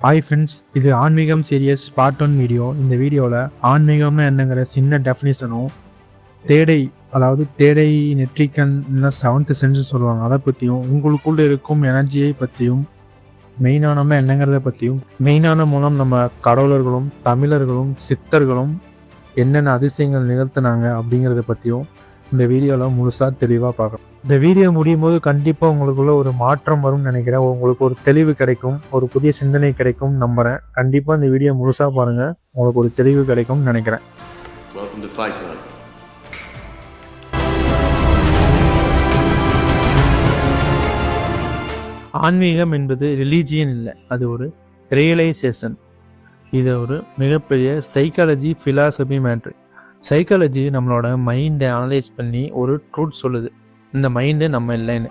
Hi friends, இது ஆன்மீகம் serious part 1 video. இந்த வீடியோவில் ஆன்மீகம்னு என்னங்கிற சின்ன டெஃபினிஷனும், தேடை அதாவது தேடை நெற்றிக்கண் இல்லை 7th சென்ஸ் சொல்லுவாங்க, அதை பற்றியும், உங்களுக்குள்ள இருக்கும் எனர்ஜியை பற்றியும், மெயினானம்னா என்னங்கிறத பற்றியும், மெயினான மூலம் நம்ம கடவுளர்களும் தமிழர்களும் சித்தர்களும் என்னென்ன அதிசயங்கள் நிகழ்த்தினாங்க அப்படிங்கிறத பற்றியும் இந்த வீடியோவில் முழுசாக தெளிவாக பார்க்கலாம். இந்த வீடியோ முடியும் போது கண்டிப்பாக உங்களுக்குள்ள ஒரு மாற்றம் வரும்னு நினைக்கிறேன். உங்களுக்கு ஒரு தெளிவு கிடைக்கும், ஒரு புதிய சிந்தனை கிடைக்கும் நம்புகிறேன். கண்டிப்பாக இந்த வீடியோ முழுசாக பாருங்கள், உங்களுக்கு ஒரு தெளிவு கிடைக்கும்னு நினைக்கிறேன். ஆன்மீகம் என்பது ரிலீஜியன் இல்லை, அது ஒரு ரியலைசேஷன். இது ஒரு மிகப்பெரிய சைக்காலஜி ஃபிலாசபி மேட்ரு. சைக்காலஜி நம்மளோட மைண்டை அனலைஸ் பண்ணி ஒரு ட்ரூத் சொல்லுது, இந்த மைண்டு நம்ம இல்லைன்னு.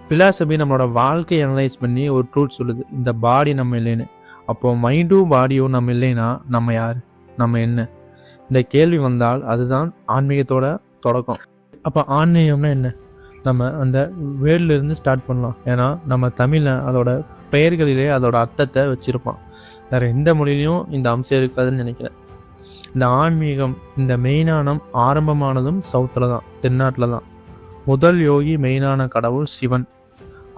ஃபிலாசபி நம்மளோட வாழ்க்கையை அனலைஸ் பண்ணி ஒரு ட்ரூத் சொல்லுது, இந்த பாடி நம்ம இல்லைன்னு. அப்போது மைண்டும் பாடியும் நம்ம இல்லைன்னா நம்ம யார், நம்ம என்ன? இந்த கேள்வி வந்தால் அதுதான் ஆன்மீகத்தோட தொடக்கம். அப்போ ஆன்மீகம்னா என்ன? நம்ம அந்த வேர்ட்லேருந்து ஸ்டார்ட் பண்ணலாம். ஏன்னா நம்ம தமிழில் அதோட பெயர்களிலே அதோட அர்த்தத்தை வச்சுருப்போம். வேறு எந்த மொழியிலையும் இந்த அம்சம் இருக்காதுன்னு நினைக்கிறேன். இந்த ஆன்மீகம், இந்த மெயினானம் ஆரம்பமானதும் சவுத்தில் தான், தென்னாட்டில் தான். முதல் யோகி மெயினான கடவுள் சிவன்,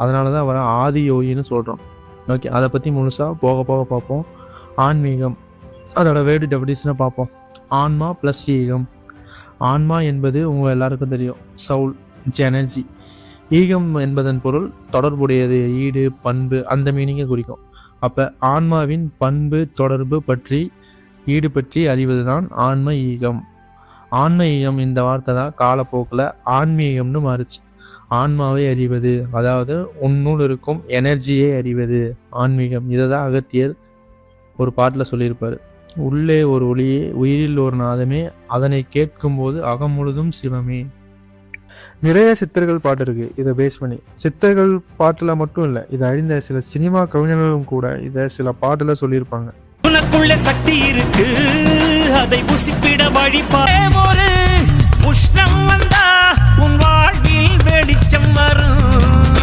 அதனால தான் அவரை ஆதி யோகின்னு சொல்கிறோம். ஓகே, அதை பற்றி முழுசாக போக போக பார்ப்போம். ஆன்மீகம் அதோட வேர்டு டெஃபினிஷனை பார்ப்போம். ஆன்மா ப்ளஸ் ஈகம். ஆன்மா என்பது உங்கள் எல்லாருக்கும் தெரியும், சவுல், எனர்ஜி. ஈகம் என்பதன் பொருள் தொடர்புடையது, ஈடு, பண்பு, அந்த மீனிங்கை குறிக்கும். அப்போ ஆன்மாவின் பண்பு, தொடர்பு பற்றி, ஈடு பற்றி அறிவது தான் ஆன்ம ஈகம். ஆன்ம ஈகம் இந்த வார்த்தை தான் காலப்போக்கில் ஆன்மீகம்னு மாறுச்சு. ஆன்மாவை அறிவது, அதாவது உன்னுள் இருக்கும் எனர்ஜியை அறிவது ஆன்மீகம். இதை தான் அகத்தியர் ஒரு பாட்டில் சொல்லியிருப்பார். உள்ளே ஒரு ஒளியே, உயிரில் ஒரு நாதமே, அதனை கேட்கும்போது அகம் முழுதும் சிவமே. நிறைய சித்தர்கள் பாட்டு இருக்கு இதை பேஸ் பண்ணி. சித்தர்கள் பாட்டில் மட்டும் இல்லை, இதை அறிந்த சில சினிமா கவிஞர்களும் கூட இதை சில பாட்டில் சொல்லியிருப்பாங்க. உனக்குள்ள சக்தி இருக்கு, அதை புசிப்பிட வழிபாடு. உஷ்ணம் வந்தா உன் வாழ்வில் வெளிச்சம் வரும்.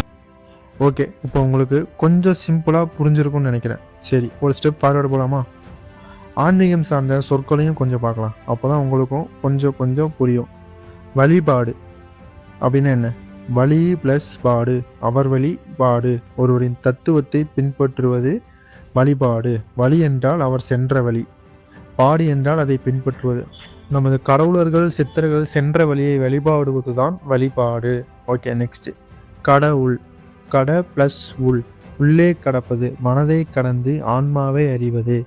ஓகே, இப்போ உங்களுக்கு கொஞ்சம் சிம்பிளாக புரிஞ்சிருக்கும்னு நினைக்கிறேன். சரி, ஒரு ஸ்டெப் ஃபார்வர்டு போகலாமா? ஆன்மீகம் சார்ந்த சொற்களையும் கொஞ்சம் பார்க்கலாம், அப்போ தான் உங்களுக்கும் கொஞ்சம் புரியும். வழிபாடு அப்படின்னா என்ன? வழி ப்ளஸ் பாடு, அவர் வழி பாடு, ஒருவரின் தத்துவத்தை பின்பற்றுவது வழிபாடு. வழி என்றால் அவர் சென்ற வழி, பாடு என்றால் அதை பின்பற்றுவது. நமது கடவுளர்கள் சித்தர்கள் சென்ற வழியை வழிபாடுவது தான் வழிபாடு. ஓகே, நெக்ஸ்ட் கடவுள். கட ப்ளஸ் உள், உள்ளே கடப்பது, மனதை கடந்து ஆன்மாவை அறிவது,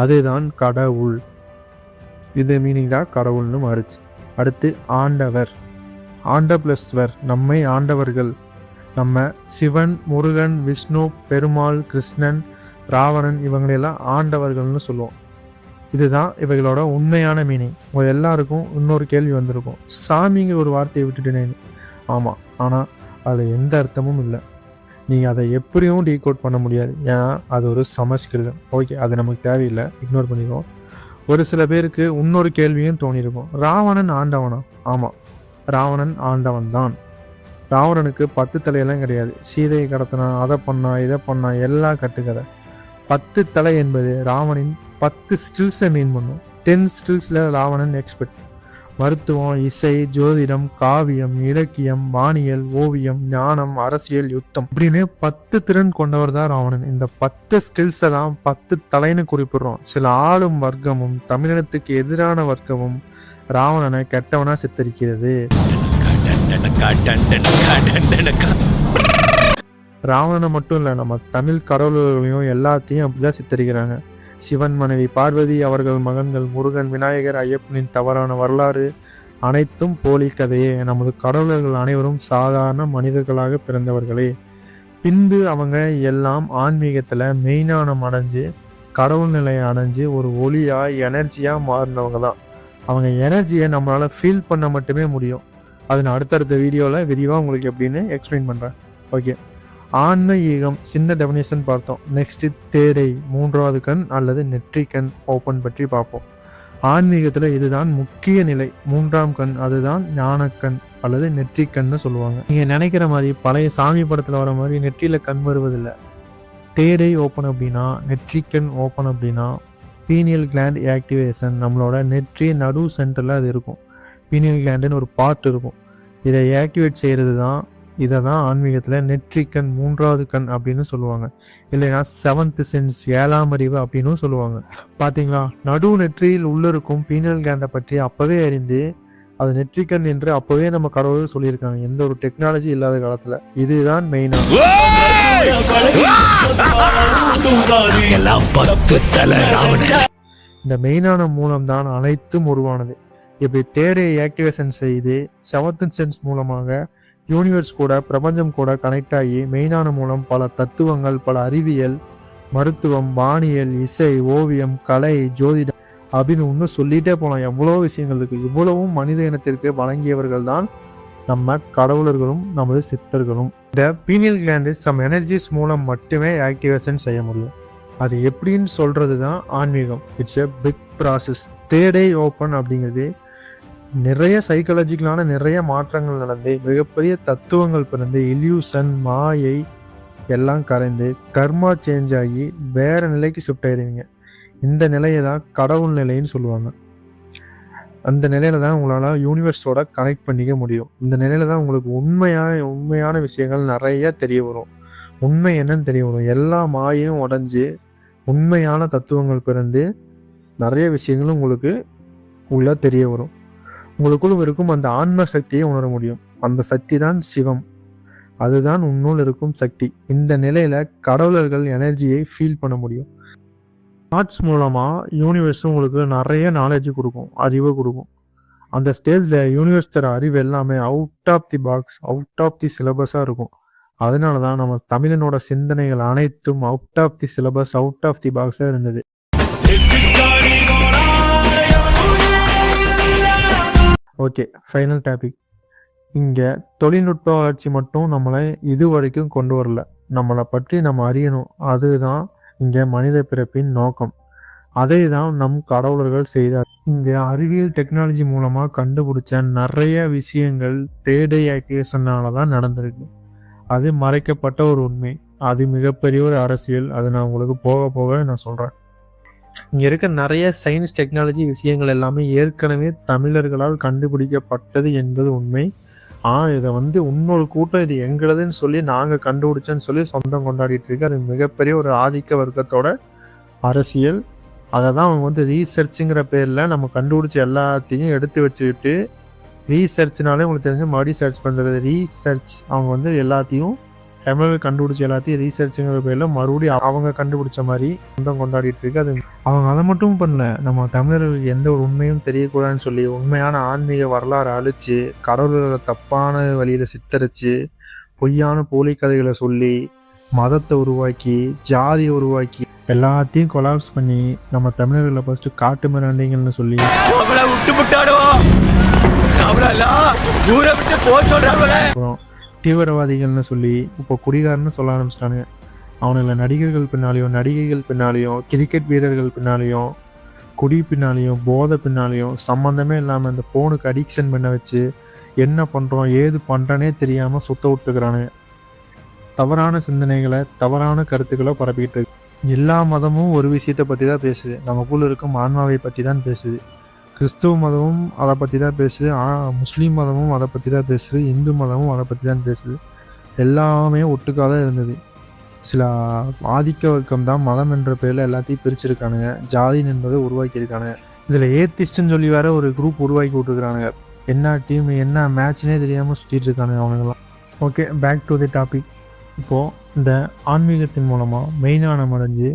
அதுதான் கடவுள். இது மீனிங் தான் கடவுள்னு மாறுச்சு. அடுத்து ஆண்டவர். ஆண்ட ப்ளஸ் வர், நம்மை ஆண்டவர்கள். நம்ம சிவன், முருகன், விஷ்ணு, பெருமாள், கிருஷ்ணன், ராவணன், இவங்களெல்லாம் ஆண்டவர்கள்னு சொல்லுவோம். இதுதான் இவைகளோட உண்மையான மீனிங். உங்கள் எல்லாருக்கும் இன்னொரு கேள்வி வந்திருக்கும், சாமிங்கிற ஒரு வார்த்தையை விட்டுட்டேனேன்னு. ஆமாம், ஆனால் அதில் எந்த அர்த்தமும் இல்லை. நீங்கள் அதை எப்படியும் டீகோட் பண்ண முடியாது, ஏன்னா அது ஒரு சமஸ்கிருதம். ஓகே, அது நமக்கு தேவையில்லை, இக்னோர் பண்ணிடுவோம். ஒரு சில பேருக்கு இன்னொரு கேள்வியும் தோணியிருக்கும், ராவணன் ஆண்டவனா? ஆமாம், ராவணன் ஆண்டவன் தான். ராவணனுக்கு 10 தலையெல்லாம் கிடையாது. சீதையை கடத்தினா, அதை பண்ணா, இதை பண்ணா, எல்லாம் கட்டுக்கதை. 10 தலை என்பது ராவணின் 10 ஸ்கில்ஸை மீன் பண்ணும். 10 ஸ்கில்ஸில் ராவணன் எக்ஸ்பர்ட். மருத்துவம், இசை, ஜோதிடம், காவியம், இலக்கியம், வானியல், ஓவியம், ஞானம், அரசியல், யுத்தம் அப்படின்னு 10 திறன் கொண்டவர் தான் ராவணன். இந்த 10 ஸ்கில்ஸை தான் 10 தலைன்னு குறிப்பிடுறோம். சில ஆளும் வர்க்கமும் தமிழினத்துக்கு எதிரான வர்க்கமும் ராவணனை கெட்டவனா சித்தரிக்கிறது. ராவணனை மட்டும் இல்லை, நம்ம தமிழ் கடவுள்களையும் எல்லாத்தையும் அப்படிதான் சித்தரிக்கிறாங்க. சிவன் மனைவி பார்வதி, அவர்கள் மகன்கள் முருகன், விநாயகர், ஐயப்பனின் தவறான வரலாறு அனைத்தும் போலி கதையே. நமது கடவுளர்கள் அனைவரும் சாதாரண மனிதர்களாக பிறந்தவர்களே. பின்பு அவங்க எல்லாம் ஆன்மீகத்தில் மெயினானம் அடைஞ்சு, கடவுள் நிலையை அடைஞ்சு ஒரு ஒளியாக எனர்ஜியாக மாறினவங்க தான். அவங்க எனர்ஜியை நம்மளால் ஃபீல் பண்ண மட்டுமே முடியும். அது நான் அடுத்தடுத்த வீடியோவில் விரிவாக உங்களுக்கு எப்படின்னு எக்ஸ்பிளைன் பண்ணுறேன். ஓகே, ஆன்ம ஈகம் சின்ன டெஃபினேஷன் பார்த்தோம். நெக்ஸ்ட் தேடை, 3வது கண் அல்லது நெற்றிக்கண் ஓப்பன் பற்றி பார்ப்போம். ஆன்மீகத்தில் இதுதான் முக்கிய நிலை. 3ஆம் கண், அதுதான் ஞானக்கண் அல்லது நெற்றிக்கண்ணு சொல்லுவாங்க. நீங்கள் நினைக்கிற மாதிரி பழைய சாமி படத்தில் வர மாதிரி நெற்றியில் கண் வருவதில்லை. தேடை ஓப்பன் அப்படின்னா, நெட்ரிக்கன் ஓப்பன் அப்படின்னா, பீனியல் கிளாண்ட் ஆக்டிவேஷன். நம்மளோட நெற்றி நடு சென்டரில் அது இருக்கும். பீனியல் கிளாண்டுன்னு ஒரு பார்ட் இருக்கும். இதை ஆக்டிவேட் செய்கிறது தான், இதை தான் ஆன்மீகத்தில் நெட்ரிக்கன், மூன்றாவது கண் அப்படின்னு சொல்லுவாங்க. இல்லைன்னா செவன்த் சென்ஸ், ஏழாம் அறிவு அப்படின்னு சொல்லுவாங்க. பார்த்தீங்களா, நடு நெற்றியில் உள்ள இருக்கும் பீனியல் கிளாண்டை பற்றி அப்போவே அறிந்து அது நெட்ரிக்கன் என்று அப்போவே நம்ம கடவுள் சொல்லியிருக்காங்க, எந்த ஒரு டெக்னாலஜி இல்லாத காலத்தில். இதுதான் மெயினாக இந்த மெயினான மூலம் தான் அனைத்தும் உருவானது. இப்படி தேரை ஆக்டிவேஷன் செய்து செவன்த் சென்ஸ் மூலமாக யூனிவர்ஸ் கூட, பிரபஞ்சம் கூட கனெக்ட் ஆகி மெயினான மூலம் பல தத்துவங்கள், பல அறிவியல், மருத்துவம், வானியல், இசை, ஓவியம், கலை, ஜோதிடம் அப்படின்னு இன்னும் சொல்லிட்டே போகலாம். எவ்வளோ விஷயங்கள் இருக்கு. இவ்வளவும் மனித இனத்திற்கு வழங்கியவர்கள் தான் நம்ம கடவுளர்களும் நமது சித்தர்களும். இந்த பீனியல் கிளாண்டு சம் எனர்ஜிஸ் மூலம் மட்டுமே ஆக்டிவேஷன் செய்ய முடியும். அது எப்படின்னு சொல்றது தான் ஆன்மீகம். It's a big process. Third eye open அப்படிங்கிறது நிறைய சைக்காலஜிக்கலான நிறைய மாற்றங்கள் நடந்து, மிகப்பெரிய தத்துவங்கள் பிறந்து, இல்யூஷன், மாயை எல்லாம் கரைந்து, கர்மா சேஞ்ச் ஆகி வேற நிலைக்கு ஷிஃப்ட் ஆயிருவீங்க. இந்த நிலையை தான் கடவுள் நிலைன்னு சொல்லுவாங்க. அந்த நிலையில தான் உங்களால் யூனிவர்ஸோட கனெக்ட் பண்ணிக்க முடியும். இந்த நிலையில தான் உங்களுக்கு உண்மையான விஷயங்கள் நிறைய தெரிய வரும். உண்மை என்னன்னு தெரிய வரும். எல்லா மாயையும் உடஞ்சி உண்மையான தத்துவங்கள் பிறந்து நிறைய விஷயங்களும் உங்களுக்கு உள்ள தெரிய வரும். உங்களுக்குள் இருக்கும் அந்த ஆன்ம சக்தியை உணர முடியும். அந்த சக்தி தான் சிவம். அதுதான் உன்னுள் இருக்கும் சக்தி. இந்த நிலையில கடவுளர்கள் எனர்ஜியை ஃபீல் பண்ண முடியும். ஆர்ட்ஸ் மூலமா யூனிவர்ஸ் உங்களுக்கு நிறைய நாலேஜ் கொடுக்கும், அறிவு கொடுக்கும். அந்த ஸ்டேஜ்ல யூனிவர்ஸ் தர அறிவு எல்லாமே out of the box, out of the சிலபஸா இருக்கும். அதனால தான் நம்ம தமிழனோட சிந்தனைகள் அனைத்தும் out of the syllabus, out of the பாக்ஸா இருந்தது. Okay, final topic. இங்கே தொழில்நுட்ப வளர்ச்சி மட்டும் நம்மளை இது வரைக்கும் கொண்டு வரல. நம்மளை பற்றி நம்ம அறியணும். அதுதான் இங்கே மனித பிறப்பின் நோக்கம். அதை தான் நம் கடவுளர்கள் செய்தார். இந்த அறிவியல் டெக்னாலஜி மூலமாக கண்டுபிடிச்ச நிறைய விஷயங்கள் தேர்ட் ஐ ஆக்டிவேஷனால தான் நடந்திருக்கு. அது மறைக்கப்பட்ட ஒரு உண்மை. அது மிகப்பெரிய ஒரு அரசியல். அது நான் உங்களுக்கு போக போக நான் சொல்கிறேன். இங்கே இருக்க நிறைய சயின்ஸ் டெக்னாலஜி விஷயங்கள் எல்லாமே ஏற்கனவே தமிழர்களால் கண்டுபிடிக்கப்பட்டது என்பது உண்மை. இதை இன்னொரு கூட்டம் இது எங்களதுன்னு சொல்லி நாங்கள் கண்டுபிடிச்சேன்னு சொல்லி சொந்தம் கொண்டாடிட்டு இருக்கு. அது மிகப்பெரிய ஒரு ஆதிக்க வர்க்கத்தோட அரசியல். அதை தான் அவங்க ரீசர்ச்சுங்கிற பேரில் நம்ம கண்டுபிடிச்ச எல்லாத்தையும் எடுத்து வச்சுக்கிட்டு, ரீசர்ச்னாலே உங்களுக்கு தெரிஞ்சு மறுபடியும் சர்ச் பண்ணுறது ரீசர்ச். அவங்க எல்லாத்தையும் தமிழர்கள் கண்டுபிடிச்ச எல்லாத்தையும் ரீசர்ச்சுங்கிற பேரில் மறுபடியும் அவங்க கண்டுபிடிச்ச மாதிரி சொந்தம் கொண்டாடிட்டு இருக்கு. அது அவங்க அதை மட்டும் பண்ணல, நம்ம தமிழர்களுக்கு எந்த ஒரு உண்மையும் தெரியக்கூடாதுன்னு சொல்லி உண்மையான ஆன்மீக வரலாறு அழிச்சு, கடவுள்களை தப்பான வழியில் சித்தரித்து, பொய்யான போலி கதைகளை சொல்லி, மதத்தை உருவாக்கி, ஜாதியை உருவாக்கி, எல்லாத்தையும் கொலாப்ஸ் பண்ணி நம்ம தமிழர்களை ஃபர்ஸ்ட் காட்டு மிராண்டிங்கன்னு சொல்லி தீவிரவாதிகள்னு சொல்லி இப்போ குடிகாரன்னு சொல்ல ஆரம்பிச்சிட்டானுங்க. அவனுங்களை நடிகர்கள் பின்னாலேயும், நடிகைகள் பின்னாலேயும், கிரிக்கெட் வீரர்கள் பின்னாலேயும், குடி பின்னாலேயும், போதை பின்னாலேயும் சம்மந்தமே இல்லாமல் இந்த ஃபோனுக்கு அடிக்ஷன் பண்ண வச்சு என்ன பண்ணுறோம் ஏது பண்ணுறனே தெரியாமல் சுத்த விட்டுக்கிறானுங்க. தவறான சிந்தனைகளை, தவறான கருத்துக்களை பரப்பிக்கிட்டு இருக்கு. எல்லா மதமும் ஒரு விஷயத்தை பற்றி தான் பேசுது. நமக்குள்ள இருக்கும் ஆன்மாவை பற்றி தான் பேசுது. கிறிஸ்துவ மதமும் அதை பற்றி தான் பேசுது, முஸ்லீம் மதமும் அதை பற்றி தான் பேசுது, இந்து மதமும் அதை பற்றி தான் பேசுது. எல்லாமே ஒட்டுக்காக தான் இருந்தது. சில ஆதிக்க வர்க்கம் தான் மதம் என்ற பேரில் எல்லாத்தையும் பிரிச்சிருக்கானுங்க, ஜாதி என்பதை உருவாக்கியிருக்கானுங்க. இதில் ஏத்திஸ்ட்னு சொல்லி வேற ஒரு குரூப் உருவாக்கி விட்டுருக்கானுங்க. என்ன டீம் என்ன மேட்ச்னே தெரியாமல் சுற்றிட்டு இருக்கானுங்க அவனுங்களாம். Okay, back to the topic. இப்போது இந்த ஆன்மீகத்தின் மூலமாக மெயினான அடைஞ்சு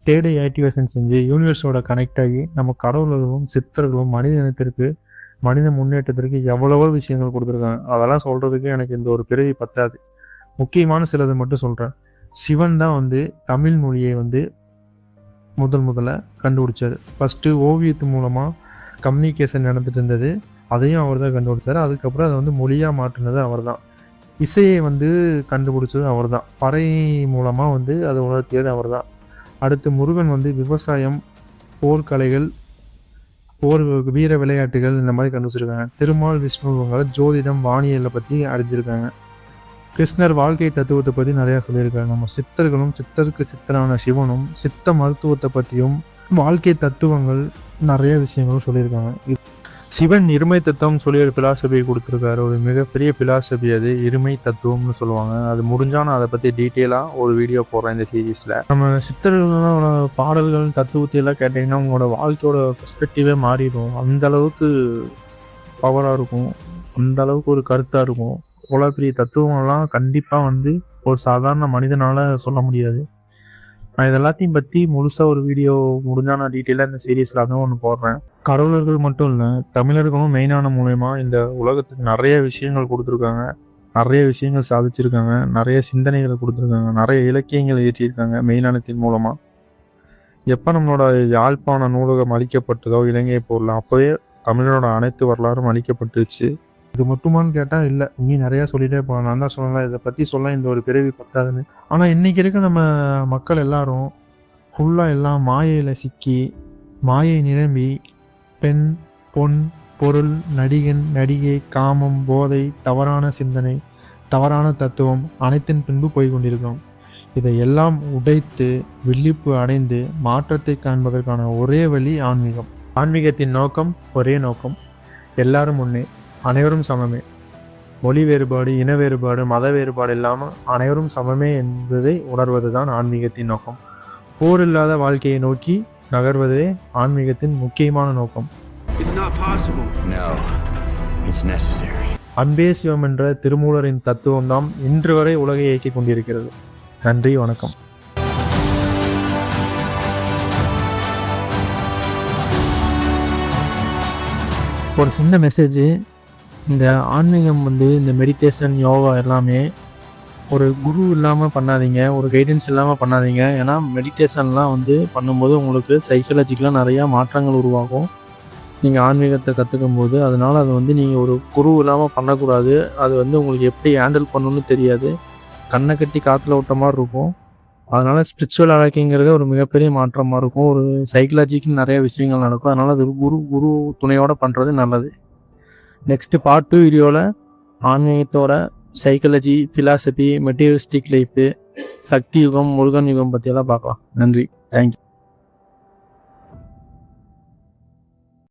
தேர்ட் ஐ ஆக்டிவேஷன் செஞ்சு யூனிவர்ஸோட கனெக்ட் ஆகி நம்ம கடவுள்களும் சித்தர்களும் மனித இனத்திற்கு, மனித முன்னேற்றத்திற்கு எவ்வளவோ விஷயங்கள் கொடுத்துருக்காங்க. அதெல்லாம் சொல்கிறதுக்கு எனக்கு இந்த ஒரு பிறவி பத்தாது. முக்கியமான சிலது மட்டும் சொல்கிறேன். சிவன் தான் தமிழ் மொழியை முதல்ல கண்டுபிடிச்சார். ஃபஸ்ட்டு ஓவியத்து மூலமாக கம்யூனிகேஷன் நடந்துட்டு இருந்தது, அதையும் அவர் தான் கண்டுபிடிச்சார். அதுக்கப்புறம் அதை மொழியாக மாற்றினது அவர் தான். இசையை கண்டுபிடிச்சது அவர் தான். பறை மூலமாக அதை உணர்த்தியது அவர் தான். அடுத்து முருகன் விவசாயம், போர்க்கலைகள், வீர விளையாட்டுகள் இந்த மாதிரி கண்டுபிடிச்சிருக்காங்க. திருமால், விஷ்ணு ஜோதிடம், வானியலை பற்றி அறிஞ்சிருக்காங்க. கிருஷ்ணர் வாழ்க்கை தத்துவத்தை பற்றி நிறையா சொல்லியிருக்காரு. நம்ம சித்தர்களும் சித்தருக்கு சித்தரான சிவனும் சித்த மருத்துவத்தை பற்றியும் வாழ்க்கை தத்துவங்கள் நிறைய விஷயங்களும் சொல்லியிருக்காங்க. சிவன் இருமை தத்துவம் சொல்லி ஒரு பிலாசபியை கொடுத்துருக்காரு. ஒரு மிகப்பெரிய பிலாசபி அது, இருமை தத்துவம்னு சொல்லுவாங்க. அது முடிஞ்சால் நான் அதை பற்றி டீட்டெயிலாக ஒரு வீடியோ போடுறேன் இந்த சீரீஸில். நம்ம சித்தர்களோட பாடல்கள் தத்துவத்தையெல்லாம் கேட்டிங்கன்னா உங்களோட வாழ்க்கையோட பெர்ஸ்பெக்டிவே மாறிடும். அந்த அளவுக்கு பவராக இருக்கும், அந்த அளவுக்கு ஒரு கருத்தாக இருக்கும். இவ்வளோ பெரிய தத்துவங்கள்லாம் கண்டிப்பாக ஒரு சாதாரண மனிதனால் சொல்ல முடியாது. நான் இது எல்லாத்தையும் பற்றி முழுசாக ஒரு வீடியோ முடிஞ்சால் நான் டீட்டெயிலாக இந்த சீரீஸில் அதுவும் ஒன்று போடுறேன். கடவுளர்கள் மட்டும் இல்லை, தமிழர்களும் மெயினான மூலயமா இந்த உலகத்துக்கு நிறைய விஷயங்கள் கொடுத்துருக்காங்க, நிறைய விஷயங்கள் சாதிச்சிருக்காங்க, நிறைய சிந்தனைகளை கொடுத்துருக்காங்க, நிறைய இலக்கியங்கள் ஏற்றியிருக்காங்க மெயினானத்தின் மூலமாக. எப்போ நம்மளோட யாழ்ப்பாண நூலகம் அழிக்கப்பட்டதோ இலங்கை போரில், அப்போவே தமிழனோட அனைத்து வரலாறும் அழிக்கப்பட்டுச்சு. இது மட்டுமான்னு கேட்டால் இல்லை, இங்கேயும் நிறையா சொல்லிகிட்டே போகலாம். நான் தான் சொல்லலாம், இதை பற்றி சொல்ல இந்த ஒரு பிறவி பத்தாதுன்னு. ஆனால் இன்றைக்கி இருக்க நம்ம மக்கள் எல்லாரும் ஃபுல்லாக எல்லாம் மாயையில் சிக்கி, மாயை நிரம்பி, பெண், பொன், பொருள், நடிகன், நடிகை, காமம், போதை, தவறான சிந்தனை, தவறான தத்துவம் அனைத்தின் பின்பு போய் கொண்டிருக்கிறோம். இதை எல்லாம் உடைத்து விழிப்பு அடைந்து மாற்றத்தை காண்பதற்கான ஒரே வழி ஆன்மீகம். ஆன்மீகத்தின் நோக்கம் ஒரே நோக்கம், எல்லாரும் முன்னே, அனைவரும் சமமே. மொழி வேறுபாடு, இன வேறுபாடு, மத வேறுபாடு இல்லாமல் அனைவரும் சமமே என்பதை உணர்வது தான் ஆன்மீகத்தின் நோக்கம். போர் இல்லாத வாழ்க்கையை நோக்கி நகர்வதே ஆன்மீகத்தின் முக்கியமான நோக்கம். அன்பே சிவம் என்ற திருமூலரின் தத்துவம் தான் இன்று வரை உலகை இயக்கிக் கொண்டிருக்கிறது. நன்றி, வணக்கம். ஒரு சின்ன மெசேஜ். இந்த ஆன்மீகம் இந்த மெடிடேஷன், யோகா எல்லாமே ஒரு குரு இல்லாமல் பண்ணாதீங்க, ஒரு கைடன்ஸ் இல்லாமல் பண்ணாதீங்க. ஏன்னா மெடிடேஷன்லாம் பண்ணும்போது உங்களுக்கு சைக்காலஜிக்கலாக நிறையா மாற்றங்கள் உருவாகும் நீங்கள் ஆன்மீகத்தை கற்றுக்கும் போது. அதனால் அது நீங்கள் ஒரு குரு இல்லாமல் பண்ணக்கூடாது. அது உங்களுக்கு எப்படி ஹேண்டில் பண்ணணும்னு தெரியாது, கண்ணை கட்டி காற்றுல விட்ட மாதிரி இருக்கும். அதனால் ஸ்பிரிச்சுவல் அழைக்கிங்கிறது ஒரு மிகப்பெரிய மாற்றமாக இருக்கும். ஒரு சைக்காலஜிக்கு நிறைய விஷயங்கள் நடக்கும். அதனால் அது குரு துணையோடு பண்ணுறது நல்லது. நெக்ஸ்ட்டு பார்ட் 2 வீடியோவில் ஆன்மீகத்தோட சைக்காலஜி, ஃபிலாசபி, மெட்டீரியலிஸ்டிக் லைஃபு, சக்தி யுகம், முருகன் யுகம் பற்றியெல்லாம் பார்க்கலாம். நன்றி, தேங்க்யூ.